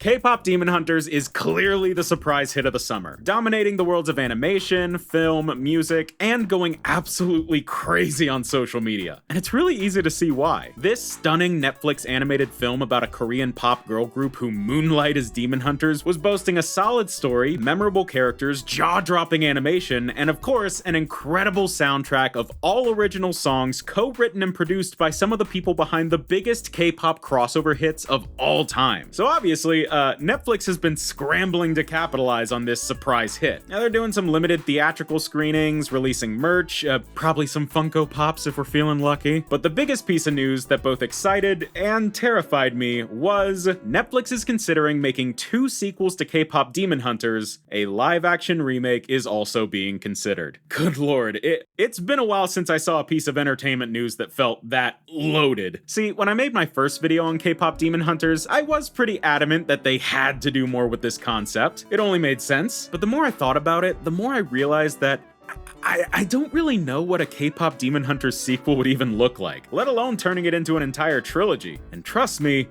K-pop Demon Hunters is clearly the surprise hit of the summer, dominating the worlds of animation, film, music, and going absolutely crazy on social media. And it's really easy to see why. This stunning Netflix animated film about a Korean pop girl group who moonlight as demon hunters was boasting a solid story, memorable characters, jaw-dropping animation, and of course, an incredible soundtrack of all original songs co-written and produced by some of the people behind the biggest K-pop crossover hits of all time. So obviously, Netflix has been scrambling to capitalize on this surprise hit. Now they're doing some limited theatrical screenings, releasing merch, probably some Funko Pops if we're feeling lucky. But the biggest piece of news that both excited and terrified me was Netflix is considering making 2 sequels to K-pop Demon Hunters. A live-action remake is also being considered. Good lord, it's been a while since I saw a piece of entertainment news that felt that loaded. See, when I made my first video on K-pop Demon Hunters, I was pretty adamant that they had to do more with this concept. It only made sense. But the more I thought about it, the more I realized that I don't really know what a K-pop Demon Hunters sequel would even look like, let alone turning it into an entire trilogy. And trust me,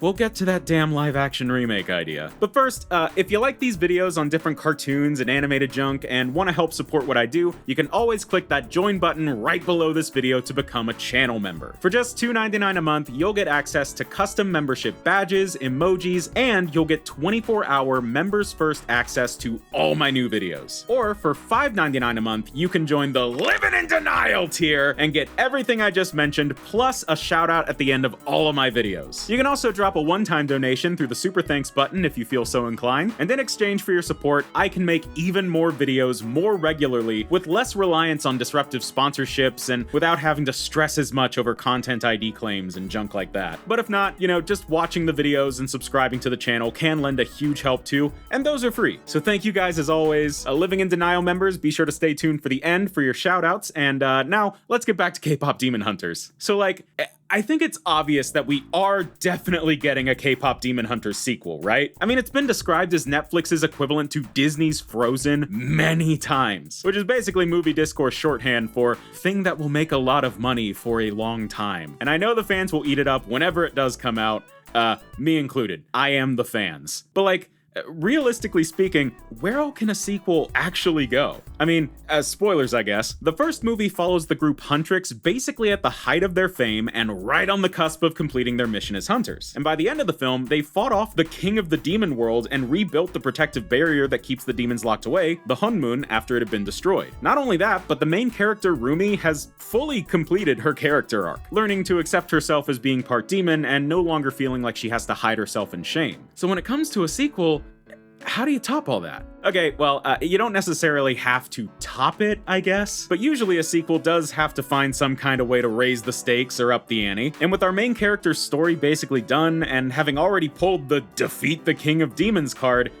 we'll get to that damn live-action remake idea. But first, if you like these videos on different cartoons and animated junk and want to help support what I do, you can always click that join button right below this video to become a channel member. For just $2.99 a month, you'll get access to custom membership badges, emojis, and you'll get 24-hour members first access to all my new videos. Or for $5.99 a month, you can join the Living in Denial tier and get everything I just mentioned, plus a shout out at the end of all of my videos. You can also drop a one-time donation through the super thanks button if you feel so inclined, and in exchange for your support, I can make even more videos more regularly with less reliance on disruptive sponsorships and without having to stress as much over content ID claims and junk like that. But if not, just watching the videos and subscribing to the channel can lend a huge help too, and those are free. So thank you guys as always. Living in Denial members, be sure to stay tuned for the end for your shoutouts, and now let's get back to K-pop Demon Hunters. So I think it's obvious that we are definitely getting a K-pop Demon Hunters sequel, right? I mean, it's been described as Netflix's equivalent to Disney's Frozen many times, which is basically movie discourse shorthand for thing that will make a lot of money for a long time. And I know the fans will eat it up whenever it does come out, me included. I am the fans. But realistically speaking, where else can a sequel actually go? I mean, as spoilers, I guess, the first movie follows the group Huntrix basically at the height of their fame and right on the cusp of completing their mission as hunters. And by the end of the film, they fought off the king of the demon world and rebuilt the protective barrier that keeps the demons locked away, the Hunmoon, after it had been destroyed. Not only that, but the main character Rumi has fully completed her character arc, learning to accept herself as being part demon and no longer feeling like she has to hide herself in shame. So when it comes to a sequel, how do you top all that? Okay, well, you don't necessarily have to top it, I guess, but usually a sequel does have to find some kind of way to raise the stakes or up the ante. And with our main character's story basically done, and having already pulled the Defeat the King of Demons card,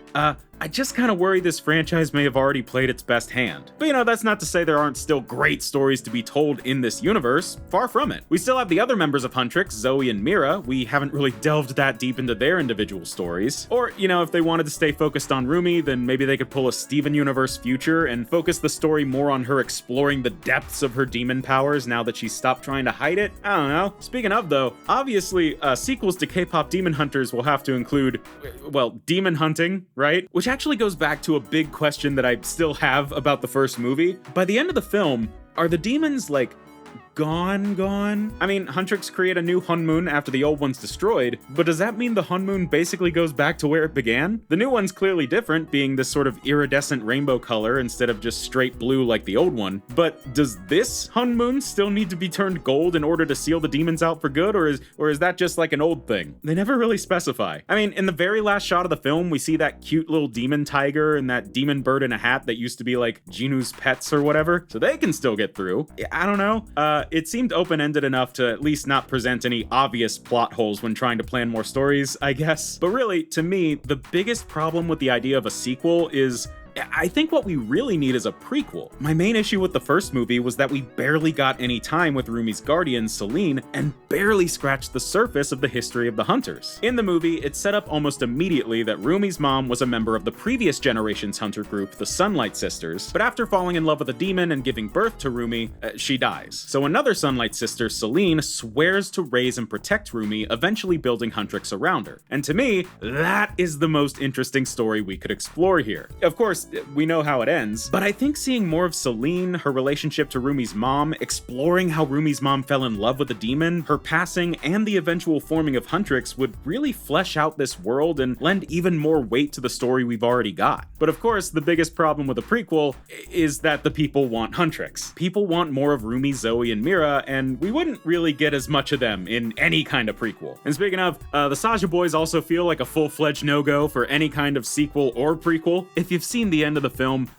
I just kind of worry this franchise may have already played its best hand. But that's not to say there aren't still great stories to be told in this universe. Far from it. We still have the other members of Huntrix, Zoe and Mira. We haven't really delved that deep into their individual stories. Or, if they wanted to stay focused on Rumi, then maybe they could pull a Steven Universe future and focus the story more on her exploring the depths of her demon powers now that she's stopped trying to hide it. I don't know. Speaking of though, obviously sequels to K-pop Demon Hunters will have to include, demon hunting, right? Which actually goes back to a big question that I still have about the first movie. By the end of the film, are the demons gone? I mean, Huntrix create a new Hunmoon after the old one's destroyed, but does that mean the Hunmoon basically goes back to where it began? The new one's clearly different, being this sort of iridescent rainbow color instead of just straight blue like the old one. But does this Hunmoon still need to be turned gold in order to seal the demons out for good, or is that just like an old thing? They never really specify. I mean, in the very last shot of the film, we see that cute little demon tiger and that demon bird in a hat that used to be like Jinu's pets or whatever, so they can still get through. I don't know. It seemed open-ended enough to at least not present any obvious plot holes when trying to plan more stories, I guess. But really, to me, the biggest problem with the idea of a sequel is I think what we really need is a prequel. My main issue with the first movie was that we barely got any time with Rumi's guardian, Celine, and barely scratched the surface of the history of the Hunters. In the movie, it's set up almost immediately that Rumi's mom was a member of the previous generation's hunter group, the Sunlight Sisters, but after falling in love with a demon and giving birth to Rumi, she dies. So another Sunlight sister, Celine, swears to raise and protect Rumi, eventually building huntrix around her. And to me, that is the most interesting story we could explore here. Of course, we know how it ends, but I think seeing more of Celine, her relationship to Rumi's mom, exploring how Rumi's mom fell in love with a demon, her passing, and the eventual forming of huntrix would really flesh out this world and lend even more weight to the story we've already got. But of course, the biggest problem with a prequel is that the people want huntrix. People want more of Rumi, Zoe, and Mira, and we wouldn't really get as much of them in any kind of prequel. And speaking of, the Saja boys also feel like a full-fledged no-go for any kind of sequel or prequel. If you've seen the end of the film,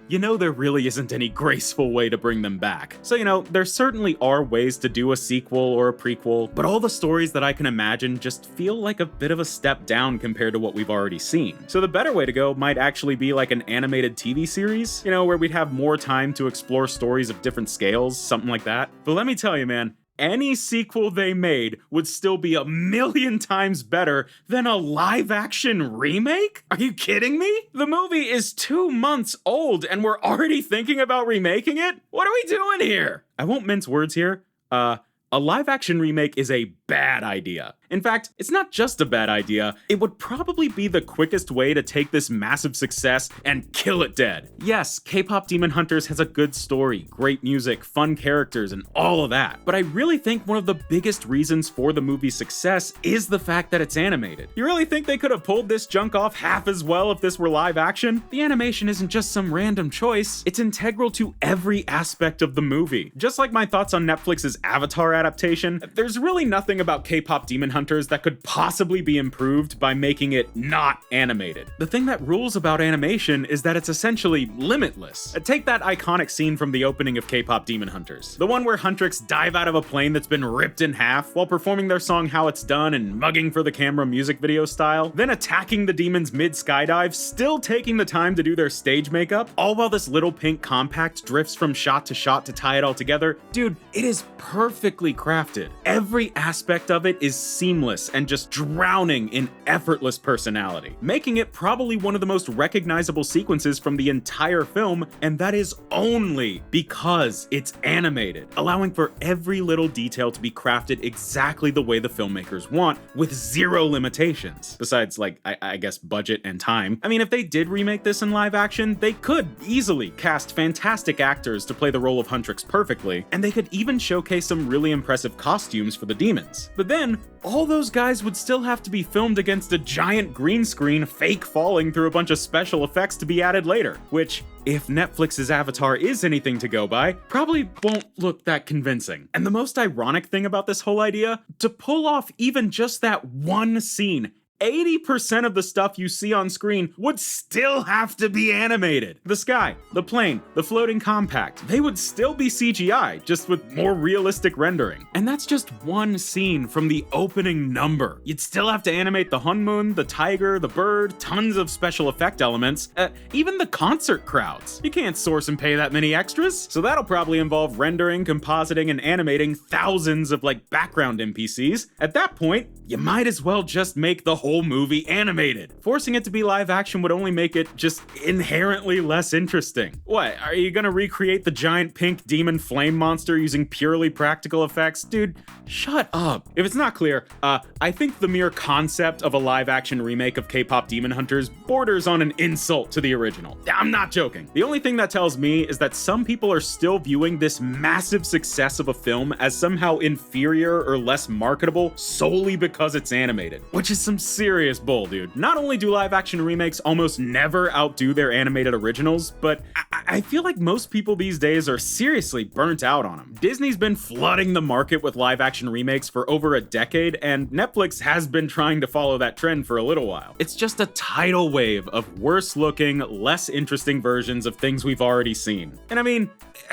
you know there really isn't any graceful way to bring them back. So, you know, there certainly are ways to do a sequel or a prequel, but all the stories that I can imagine just feel like a bit of a step down compared to what we've already seen. So the better way to go might actually be like an animated TV series, you know, where we'd have more time to explore stories of different scales, something like that. But let me tell you, man, any sequel they made would still be 1,000,000 times better than a live-action remake? Are you kidding me? The movie is 2 months old and we're already thinking about remaking it? What are we doing here? I won't mince words here. A live-action remake is a bad idea. In fact, it's not just a bad idea, it would probably be the quickest way to take this massive success and kill it dead. Yes, K-pop Demon Hunters has a good story, great music, fun characters, and all of that, but I really think one of the biggest reasons for the movie's success is the fact that it's animated. You really think they could have pulled this junk off half as well if this were live action? The animation isn't just some random choice, it's integral to every aspect of the movie. Just like my thoughts on Netflix's Avatar adaptation, there's really nothing about K-pop Demon Hunters that could possibly be improved by making it not animated. The thing that rules about animation is that it's essentially limitless. Take that iconic scene from the opening of K-pop Demon Hunters. The one where huntrix dive out of a plane that's been ripped in half while performing their song How It's Done and mugging for the camera music video style, then attacking the demons mid-skydive, still taking the time to do their stage makeup, all while this little pink compact drifts from shot to tie it all together. Dude, it is perfectly crafted. Every aspect of it is seamless and just drowning in effortless personality, making it probably one of the most recognizable sequences from the entire film, and that is only because it's animated, allowing for every little detail to be crafted exactly the way the filmmakers want, with zero limitations. Besides, like, I guess budget and time. I mean, if they did remake this in live action, they could easily cast fantastic actors to play the role of huntrix perfectly, and they could even showcase some really impressive costumes for the demons. But then, all those guys would still have to be filmed against a giant green screen fake falling through a bunch of special effects to be added later, which, if Netflix's Avatar is anything to go by, probably won't look that convincing. And the most ironic thing about this whole idea, to pull off even just that one scene, 80% of the stuff you see on screen would still have to be animated. The sky, the plane, the floating compact, they would still be CGI, just with more realistic rendering. And that's just one scene from the opening number. You'd still have to animate the Hunmoon, the tiger, the bird, tons of special effect elements, even the concert crowds. You can't source and pay that many extras. So that'll probably involve rendering, compositing, and animating thousands of background NPCs. At that point, you might as well just make the whole movie animated. Forcing it to be live action would only make it just inherently less interesting. What, are you gonna recreate the giant pink demon flame monster using purely practical effects? Dude, shut up. If it's not clear, I think the mere concept of a live action remake of K-pop Demon Hunters borders on an insult to the original. I'm not joking. The only thing that tells me is that some people are still viewing this massive success of a film as somehow inferior or less marketable solely because it's animated, which is some serious bull, dude. Not only do live action remakes almost never outdo their animated originals, but I feel like most people these days are seriously burnt out on them. Disney's been flooding the market with live action remakes for over a decade, and Netflix has been trying to follow that trend for a little while. It's just a tidal wave of worse looking, less interesting versions of things we've already seen. And I mean,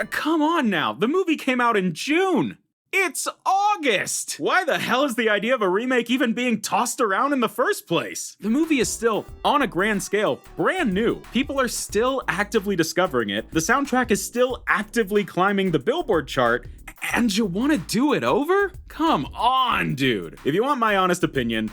come on now, the movie came out in June. It's August! Why the hell is the idea of a remake even being tossed around in the first place? The movie is still, on a grand scale, brand new. People are still actively discovering it, the soundtrack is still actively climbing the Billboard chart, and you want to do it over? Come on, dude. If you want my honest opinion,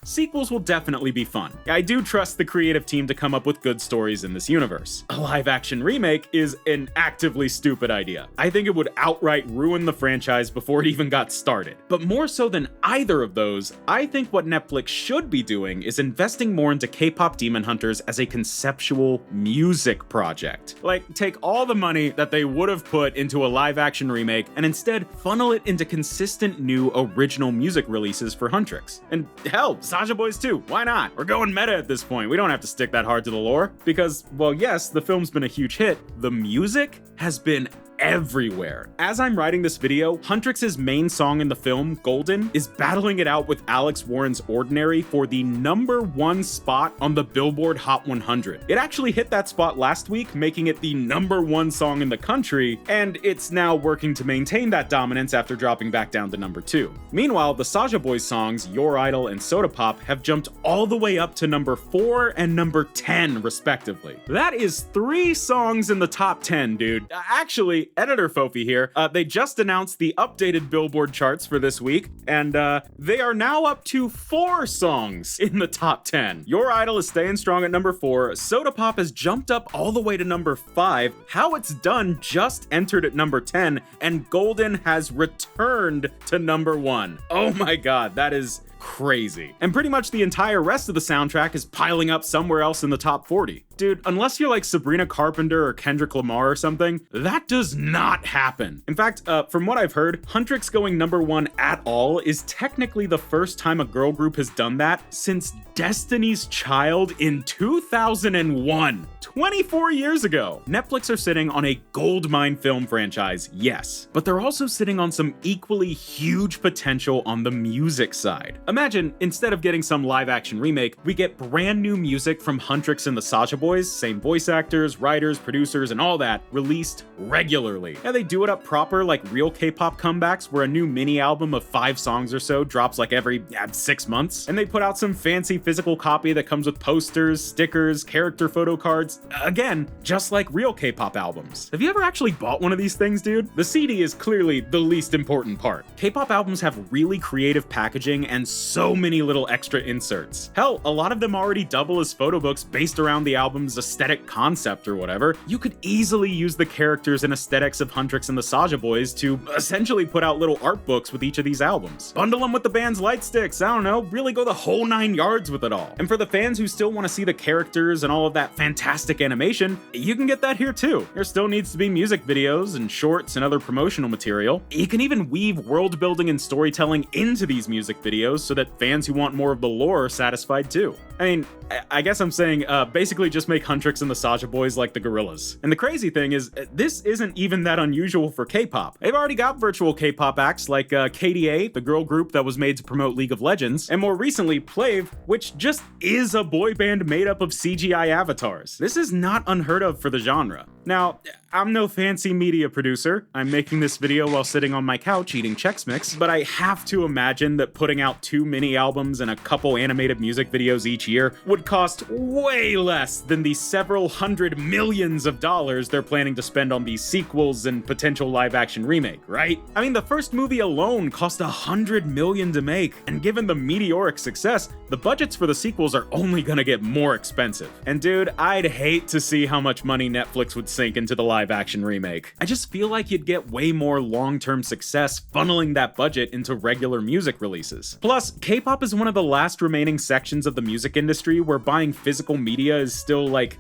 sequels will definitely be fun. I do trust the creative team to come up with good stories in this universe. A live-action remake is an actively stupid idea. I think it would outright ruin the franchise before it even got started. But more so than either of those, I think what Netflix should be doing is investing more into K-pop Demon Hunters as a conceptual music project. Like, take all the money that they would have put into a live-action remake and instead funnel it into consistent new original music releases for Huntrix. And hell, Saja Boys too, why not? We're going meta at this point, we don't have to stick that hard to the lore. Because, well yes, the film's been a huge hit, the music has been everywhere. As I'm writing this video, Huntrix's main song in the film, Golden, is battling it out with Alex Warren's Ordinary for the #1 spot on the Billboard Hot 100. It actually hit that spot last week, making it the #1 song in the country, and it's now working to maintain that dominance after dropping back down to #2. Meanwhile, the Saja Boys songs, Your Idol and Soda Pop, have jumped all the way up to #4 and #10, respectively. That is 3 songs in the top 10, dude. Actually, editor Fofi here, they just announced the updated Billboard charts for this week, and they are now up to 4 songs in the top 10. Your Idol is staying strong at #4, Soda Pop has jumped up all the way to #5, How It's Done just entered at #10, and Golden has returned to #1. Oh my god, that is crazy. And pretty much the entire rest of the soundtrack is piling up somewhere else in the top 40. Dude, unless you're like Sabrina Carpenter or Kendrick Lamar or something, that does not happen. In fact, from what I've heard, Huntrix going #1 at all is technically the first time a girl group has done that since Destiny's Child in 2001. 24 years ago. Netflix are sitting on a goldmine film franchise, yes, but they're also sitting on some equally huge potential on the music side. Imagine, instead of getting some live-action remake, we get brand new music from Huntrix and the Saja Boys, same voice actors, writers, producers, and all that, released regularly. Yeah, they do it up proper like real K-pop comebacks, where a new mini album of 5 songs or so drops like every 6 months, and they put out some fancy physical copy that comes with posters, stickers, character photo cards. Again, just like real K-pop albums. Have you ever actually bought one of these things, dude? The CD is clearly the least important part. K-pop albums have really creative packaging and so many little extra inserts. Hell, a lot of them already double as photo books based around the album's aesthetic concept or whatever. You could easily use the characters and aesthetics of Huntrix and the Saja Boys to essentially put out little art books with each of these albums. Bundle them with the band's light sticks, I don't know, really go the whole 9 yards with it all. And for the fans who still want to see the characters and all of that fantastic animation, you can get that here too. There still needs to be music videos and shorts and other promotional material. You can even weave world building and storytelling into these music videos so that fans who want more of the lore are satisfied too. I mean, I guess I'm saying basically just make Huntrix and the Saja Boys like the Gorillaz. And the crazy thing is, this isn't even that unusual for K-pop. They've already got virtual K-pop acts like kpdh, the girl group that was made to promote League of Legends, and more recently Plave, which just is a boy band made up of CGI avatars. This is not unheard of for the genre. Now, I'm no fancy media producer. I'm making this video while sitting on my couch eating Chex Mix, but I have to imagine that putting out 2 mini albums and a couple animated music videos each year would cost way less than the several hundred millions of dollars they're planning to spend on these sequels and potential live-action remake, right? I mean, the first movie alone cost $100 million to make, and given the meteoric success, the budgets for the sequels are only gonna get more expensive. And dude, I'd hate to see how much money Netflix would sink into the live-action remake. I just feel like you'd get way more long-term success funneling that budget into regular music releases. Plus, K-pop is one of the last remaining sections of the music industry where buying physical media is still like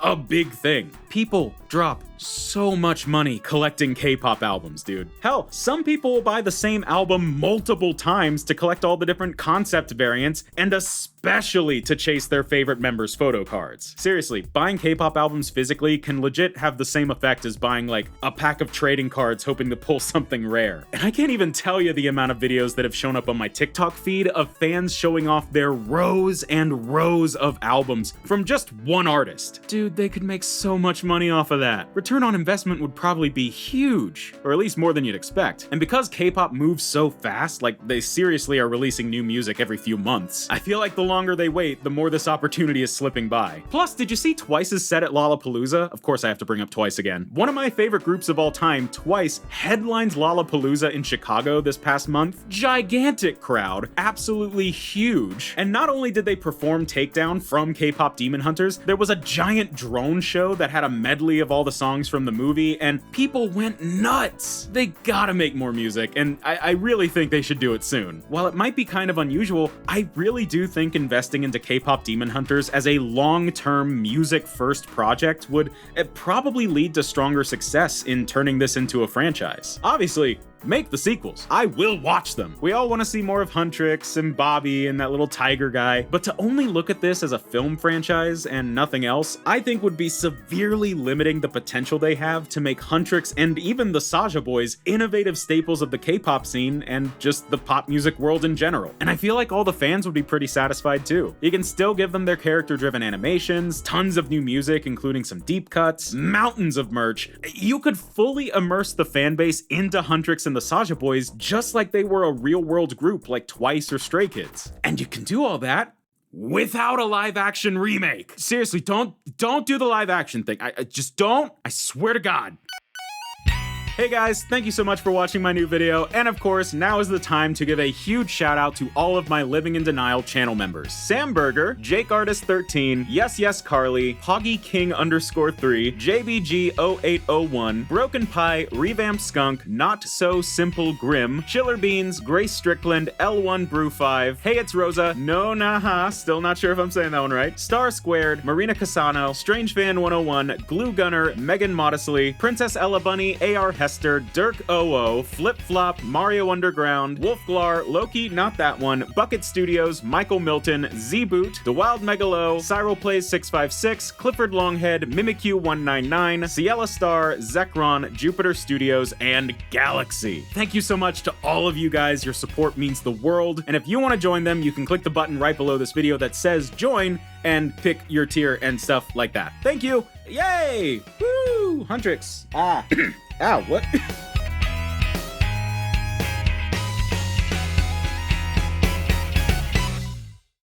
a big thing. People drop so much money collecting K-pop albums, dude. Hell, some people will buy the same album multiple times to collect all the different concept variants, and especially to chase their favorite members' photo cards. Seriously, buying K-pop albums physically can legit have the same effect as buying like a pack of trading cards hoping to pull something rare. And I can't even tell you the amount of videos that have shown up on my TikTok feed of fans showing off their rows and rows of albums from just one artist. Dude, they could make so much money off of that. Return on investment would probably be huge, or at least more than you'd expect. And because K-pop moves so fast, like they seriously are releasing new music every few months, I feel like the longer they wait, the more this opportunity is slipping by. Plus, did you see Twice's set at Lollapalooza? Of course I have to bring up Twice again. One of my favorite groups of all time, Twice, headlines Lollapalooza in Chicago this past month. Gigantic crowd, absolutely huge. And not only did they perform Takedown from K-pop Demon Hunters, there was a giant drone show that had a medley of all the songs from the movie, and people went nuts. They gotta make more music, and I really think they should do it soon. While it might be kind of unusual, I really do think investing into K-pop Demon Hunters as a long-term music-first project would probably lead to stronger success in turning this into a franchise. Obviously, make the sequels. I will watch them. We all want to see more of Huntrix and Bobby and that little tiger guy, but to only look at this as a film franchise and nothing else, I think would be severely limiting the potential they have to make Huntrix and even the Saja Boys innovative staples of the K-pop scene and just the pop music world in general. And I feel like all the fans would be pretty satisfied too. You can still give them their character-driven animations, tons of new music including some deep cuts, mountains of merch. You could fully immerse the fan base into Huntrix and the Saja Boys just like they were a real-world group like Twice or Stray Kids. And you can do all that without a live-action remake. Seriously, don't do the live-action thing. I just don't. I swear to God. Hey guys, thank you so much for watching my new video, and of course, now is the time to give a huge shout out to all of my Living in Denial channel members. Sam Berger, Jake Artist 13, Yes Yes Carly, Hoggy King _3, JBG0801, Broken Pie, Revamped Skunk, Not So Simple Grim, Chiller Beans, Grace Strickland, L1 Brew 5, Hey It's Rosa, No Naha, still not sure if I'm saying that one right, Star Squared, Marina Casano, Strange Fan 101, Glue Gunner, Megan Modestly, Princess Ella Bunny, AR Hester, Dirk OO, Flip Flop, Mario Underground, Wolfglar, Loki, not that one, Bucket Studios, Michael Milton, Z-Boot, The Wild Megalo, Cyril Plays 656, Clifford Longhead, Mimikyu 199, Ciela Star, Zekron, Jupiter Studios, and Galaxy. Thank you so much to all of you guys. Your support means the world. And if you want to join them, you can click the button right below this video that says join and pick your tier and stuff like that. Thank you. Yay! Woo! Huntrix. Ah. Ow, what?